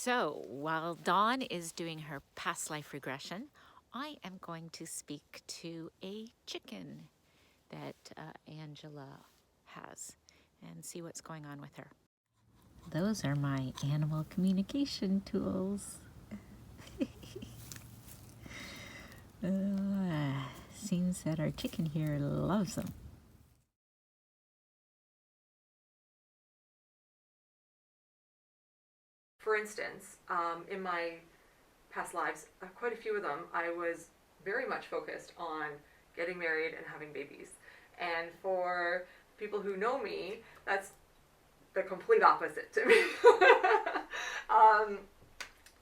So while Dawn is doing her past life regression, I am going to speak to a chicken that Angela has and see what's going on with her. Those are my animal communication tools. Seems that our chicken here loves them. For instance, in my past lives, quite a few of them, I was very much focused on getting married and having babies. And for people who know me, that's the complete opposite to me.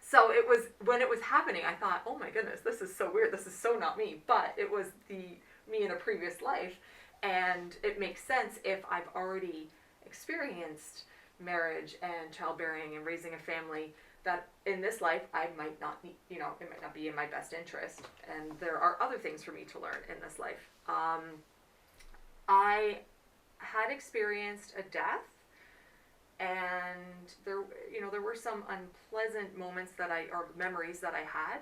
So it was, when it was happening, I thought, oh my goodness, this is so weird. This is so not me. But it was me in a previous life. And it makes sense if I've already experienced marriage and childbearing and raising a family, that in this life I might not need, it might not be in my best interest, and there are other things for me to learn in this life. I had experienced a death, and there were some unpleasant moments or memories that I had,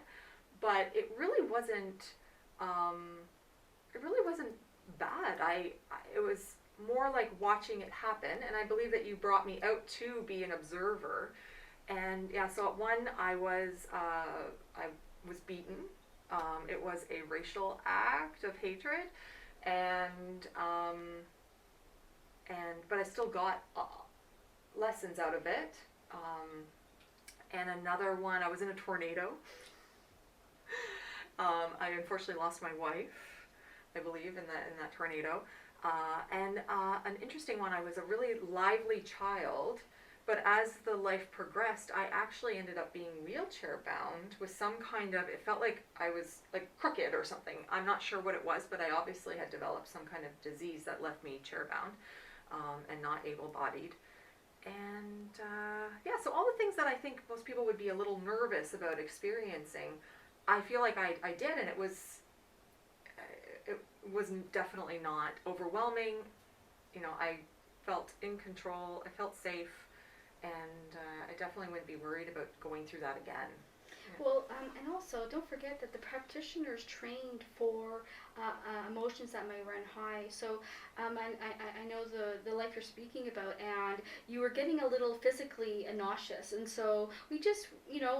but it really wasn't bad. It was more like watching it happen, and I believe that you brought me out to be an observer. And yeah, so at one, I was beaten. It was a racial act of hatred, and but I still got lessons out of it. And another one, I was in a tornado. I unfortunately lost my wife, I believe, in that tornado. And an interesting one, I was a really lively child, but as the life progressed, I actually ended up being wheelchair bound with some kind of, it felt like I was like crooked or something. I'm not sure what it was, but I obviously had developed some kind of disease that left me chair bound, and not able-bodied. And yeah, so all the things that I think most people would be a little nervous about experiencing, I feel like I did, and it was definitely not overwhelming. I felt in control, I felt safe, and I definitely wouldn't be worried about going through that again. Well, and also don't forget that the practitioner's trained for emotions that may run high. So I know the life you're speaking about, and you were getting a little physically nauseous, and so we just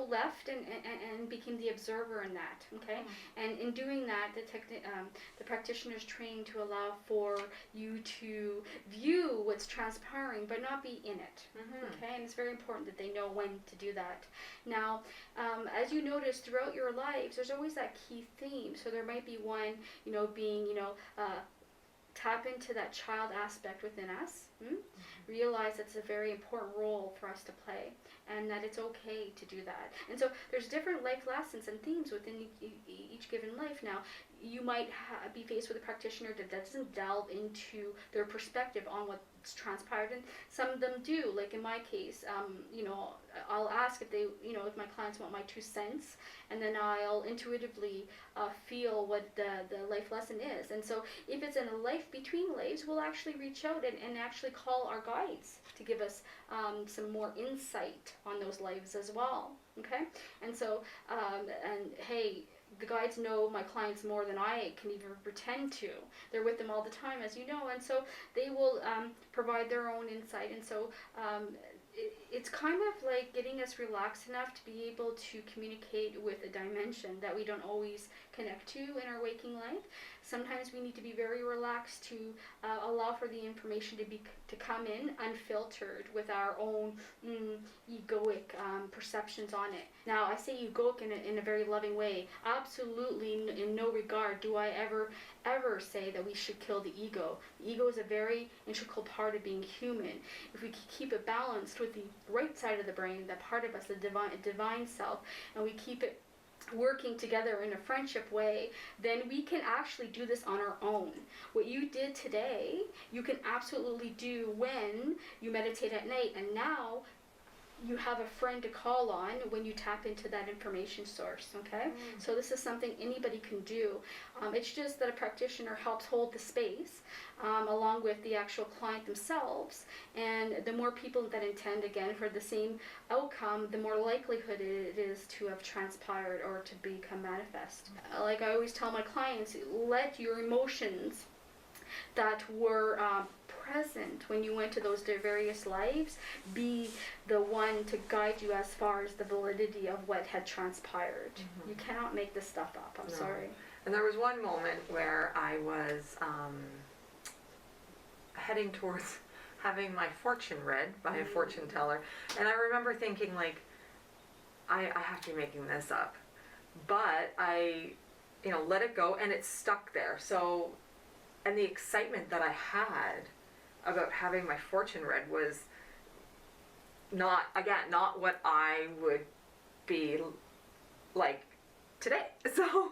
left and became the observer in that. Okay, and in doing that, the practitioner's trained to allow for you to view what's transpiring, but not be in it. Okay, and it's very important that they know when to do that. Now, as you notice throughout your lives, there's always that key theme. So there might be one, being, tap into that child aspect within us. Realize it's a very important role for us to play, and that it's okay to do that. And so there's different life lessons and themes within each given life. Now, you might be faced with a practitioner that doesn't delve into their perspective on what's transpired, and some of them do. Like in my case, I'll ask if they, if my clients want my 2 cents, and then I'll intuitively feel what the life lesson is. And so if it's in a life between lives, we'll actually reach out and actually call our guides to give us some more insight on those lives as well. Okay, and so and hey, the guides know my clients more than I can even pretend to. They're with them all the time, as you know, and so they will provide their own insight. And so it's kind of like getting us relaxed enough to be able to communicate with a dimension that we don't always connect to in our waking life. Sometimes we need to be very relaxed to allow for the information to come in unfiltered with our own egoic perceptions on it. Now, I say egoic in a very loving way. Absolutely, in no regard do I ever say that we should kill the ego. The ego is a very integral part of being human. If we keep it balanced with the right side of the brain, that part of us, the divine self, and we keep it working together in a friendship way, then we can actually do this on our own. What you did today, you can absolutely do when you meditate at night. And now you have a friend to call on when you tap into that information source, okay? So this is something anybody can do. It's just that a practitioner helps hold the space along with the actual client themselves, and the more people that intend, again, for the same outcome, the more likelihood it is to have transpired or to become manifest. Like I always tell my clients, let your emotions that were present when you went to those various lives be the one to guide you as far as the validity of what had transpired. You cannot make this stuff up. I'm sorry. And there was one moment where I was heading towards having my fortune read by a fortune teller, and I remember thinking, like, I have to be making this up, but I, let it go, and it stuck there. So, and the excitement that I had about having my fortune read was not what I would be like today. So,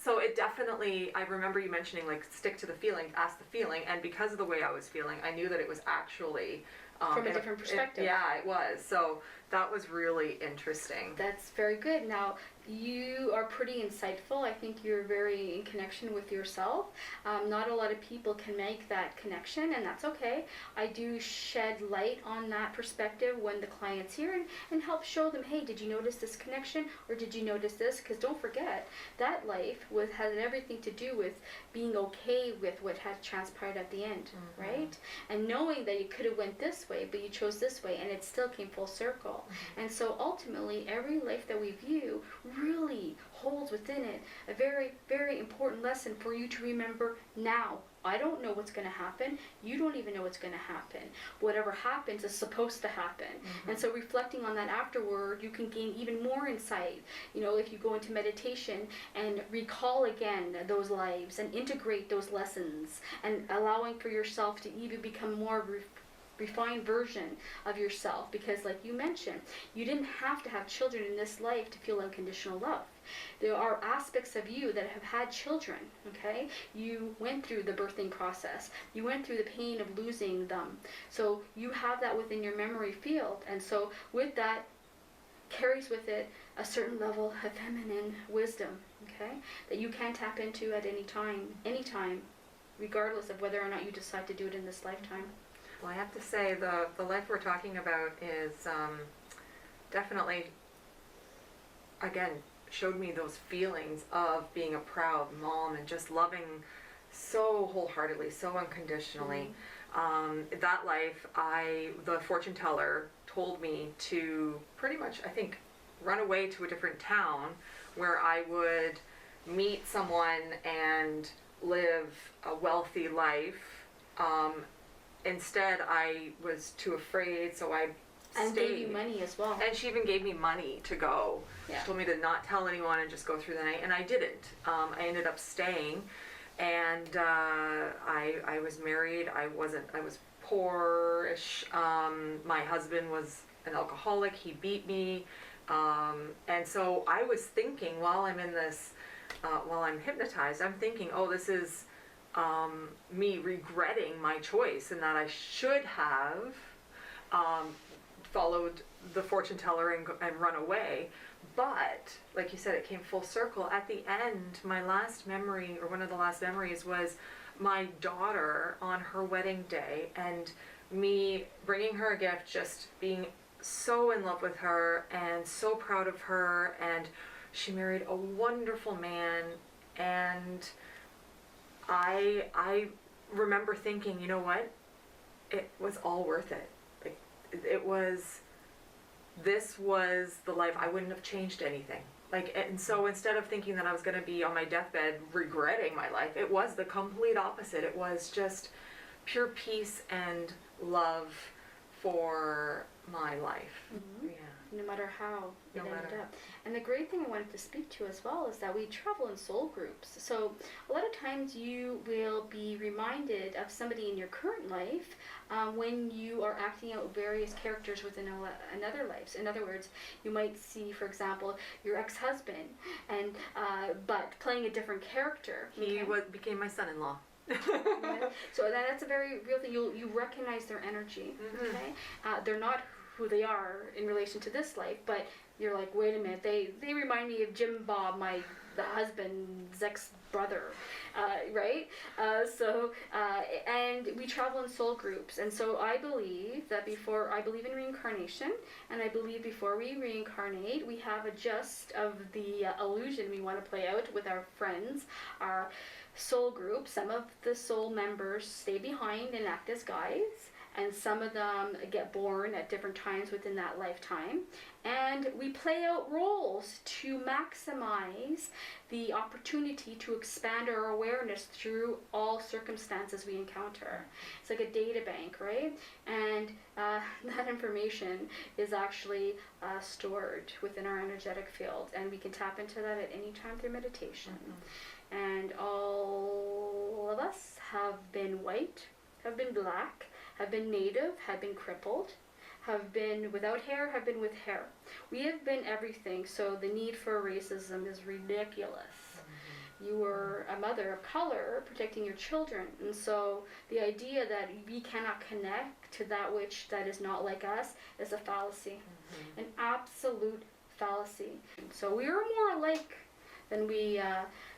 so it definitely, I remember you mentioning, like, stick to the feeling, ask the feeling, and because of the way I was feeling, I knew that it was actually from a different perspective. Yeah, it was. So that was really interesting. That's very good. Now, you are pretty insightful. I think you're very in connection with yourself. Not a lot of people can make that connection, and that's okay. I do shed light on that perspective when the client's here and help show them, hey, did you notice this connection, or did you notice this? Because don't forget, that life had everything to do with being okay with what had transpired at the end, right? And knowing that you could have went this way, but you chose this way, and it still came full circle. And so ultimately, every life that we view really holds within it a very, very important lesson for you to remember now. I don't know what's going to happen. You don't even know what's going to happen. Whatever happens is supposed to happen. And so reflecting on that afterward, you can gain even more insight. If you go into meditation and recall again those lives and integrate those lessons and allowing for yourself to even become more refined version of yourself, because like you mentioned, you didn't have to have children in this life to feel unconditional love. There are aspects of you that have had children, okay? You went through the birthing process. You went through the pain of losing them. So you have that within your memory field. And so with that carries with it a certain level of feminine wisdom, okay? That you can tap into at any time, regardless of whether or not you decide to do it in this lifetime. Well, I have to say the life we're talking about is definitely, again, showed me those feelings of being a proud mom and just loving so wholeheartedly, so unconditionally. That life, the fortune teller told me to pretty much, I think, run away to a different town where I would meet someone and live a wealthy life. Instead, I was too afraid, so I stayed. And gave you money as well. And she even gave me money to go. Yeah. She told me to not tell anyone and just go through the night, and I didn't. I ended up staying, and I was married. I was poor-ish. My husband was an alcoholic. He beat me, and so I was thinking while I'm in this, while I'm hypnotized, I'm thinking, oh, this is me regretting my choice, and that I should have followed the fortune teller and run away. But like you said, it came full circle. At the end, my last memory, or one of the last memories, was my daughter on her wedding day, and me bringing her a gift, just being so in love with her and so proud of her. And she married a wonderful man, and I remember thinking, you know what? It was all worth it. This was the life. I wouldn't have changed anything. And so instead of thinking that I was going to be on my deathbed regretting my life, it was the complete opposite. It was just pure peace and love for my life. Yeah. No matter how it ended up. And the great thing I wanted to speak to as well is that we travel in soul groups. So a lot of times you will be reminded of somebody in your current life when you are acting out various characters within another life. In other words, you might see, for example, your ex-husband, and but playing a different character. He became my son-in-law. So that's a very real thing. You recognize their energy. Okay, they're not who they are in relation to this life, but you're like, wait a minute, they remind me of Jim Bob, the husband's ex-brother, right? And we travel in soul groups, and so I believe in reincarnation, and I believe before we reincarnate, we have a just of the illusion we want to play out with our friends, our soul group. Some of the soul members stay behind and act as guides, and some of them get born at different times within that lifetime. And we play out roles to maximize the opportunity to expand our awareness through all circumstances we encounter. It's like a data bank, right? And that information is actually stored within our energetic field, and we can tap into that at any time through meditation. And all of us have been white, have been black, have been native, have been crippled, have been without hair, have been with hair. We have been everything, so the need for racism is ridiculous. You were a mother of color protecting your children, and so the idea that we cannot connect to that is not like us is a fallacy, an absolute fallacy. So we are more alike than we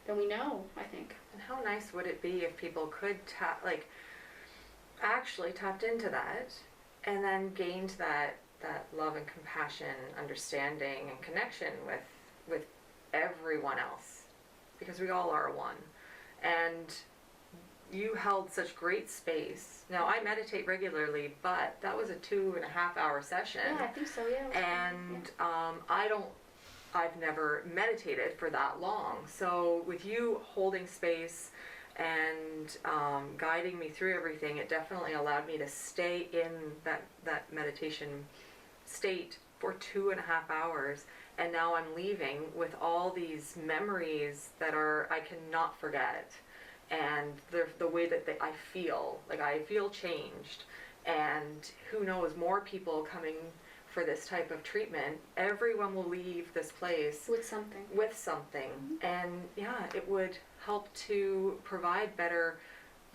know, I think. And how nice would it be if people could actually tapped into that and then gained that love and compassion, understanding and connection with everyone else, because we all are one. And you held such great space. Now, I meditate regularly, but that was a 2.5 hour session. Yeah, I think so, yeah. And I've never meditated for that long. So with you holding space and guiding me through everything, it definitely allowed me to stay in that meditation state for 2.5 hours. And now I'm leaving with all these memories that I cannot forget. And the way that I feel changed. And who knows, more people coming for this type of treatment. Everyone will leave this place with something. And yeah, it would help to provide better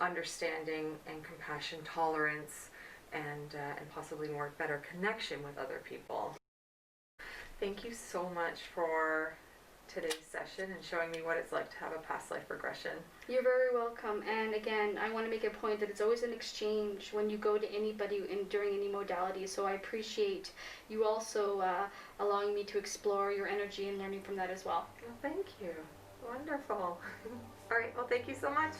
understanding and compassion, tolerance, and possibly better connection with other people. Thank you so much for today's session and showing me what it's like to have a past life regression. You're very welcome. And again, I want to make a point that it's always an exchange when you go to anybody during any modality. So I appreciate you also allowing me to explore your energy and learning from that as well. Well, thank you. Wonderful. All right. Well, thank you so much.